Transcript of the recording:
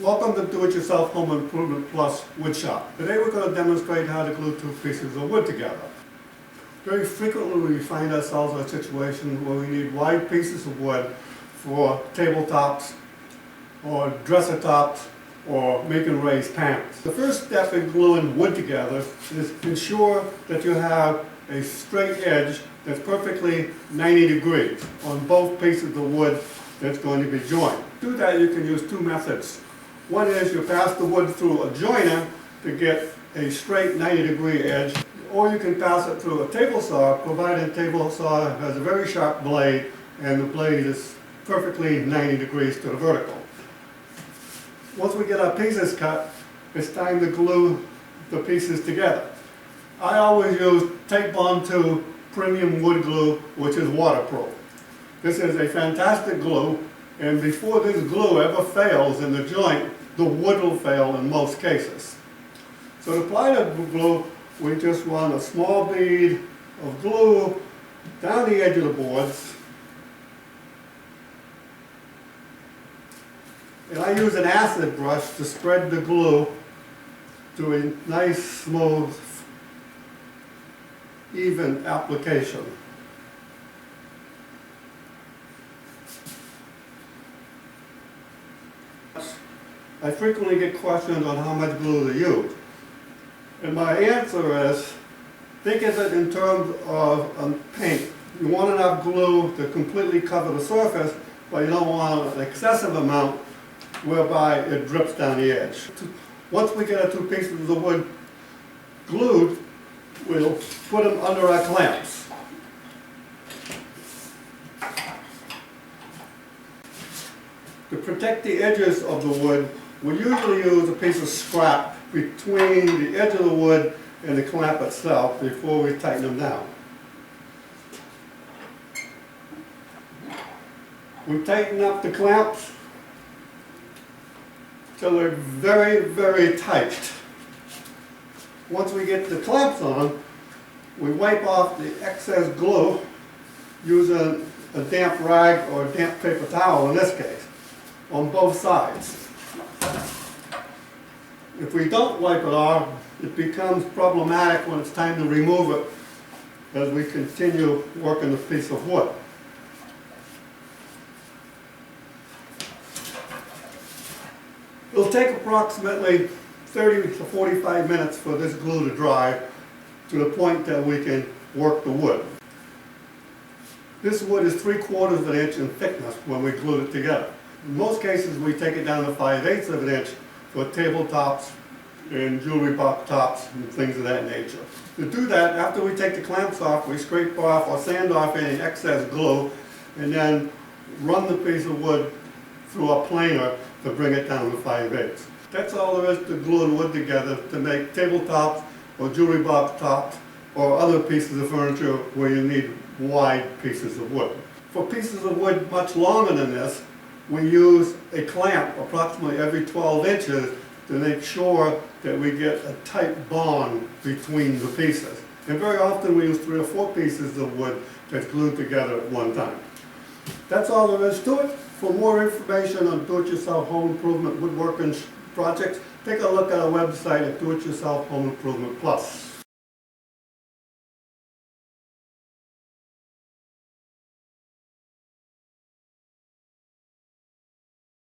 Welcome to Do-It-Yourself Home Improvement Plus Woodshop. Today we're going to demonstrate how to glue two pieces of wood together. Very frequently we find ourselves in a situation where we need wide pieces of wood for tabletops or dresser tops or making raised panels. The first step in gluing wood together is ensure that you have a straight edge that's perfectly 90 degrees on both pieces of wood that's going to be joined. To do that you can use two methods. One is you pass the wood through a joiner to get a straight 90-degree edge, or you can pass it through a table saw, provided the table saw has a very sharp blade and the blade is perfectly 90 degrees to the vertical. Once we get our pieces cut, it's time to glue the pieces together. I always use Titebond2 premium wood glue, which is waterproof. This is a fantastic glue, and before this glue ever fails in the joint, the wood will fail in most cases. So to apply the glue, we just run a small bead of glue down the edge of the boards. And I use an acid brush to spread the glue to a nice, smooth, even application. I frequently get questions on how much glue to use. And my answer is, think of it in terms of paint. You want enough glue to completely cover the surface, but you don't want an excessive amount whereby it drips down the edge. Once we get our two pieces of the wood glued, we'll put them under our clamps. To protect the edges of the wood, we usually use a piece of scrap between the edge of the wood and the clamp itself before we tighten them down. We tighten up the clamps till they're very, very tight. Once we get the clamps on, we wipe off the excess glue using a damp rag or a damp paper towel in this case, on both sides. If we don't wipe it off, it becomes problematic when it's time to remove it as we continue working the piece of wood. It'll take approximately 30 to 45 minutes for this glue to dry to the point that we can work the wood. This wood is 3/4 of an inch in thickness when we glue it together. In most cases we take it down to 5/8 of an inch for tabletops and jewelry box tops and things of that nature. To do that, after we take the clamps off, we scrape off or sand off any excess glue and then run the piece of wood through a planer to bring it down to 5/8. That's all there is to gluing wood together to make tabletops or jewelry box tops or other pieces of furniture where you need wide pieces of wood. For pieces of wood much longer than this, we use a clamp approximately every 12 inches to make sure that we get a tight bond between the pieces. And very often we use 3 or 4 pieces of wood that's glued together at one time. That's all there is to it. For more information on do-it-yourself home improvement woodworking projects, take a look at our website at Do-It-Yourself Home Improvement Plus.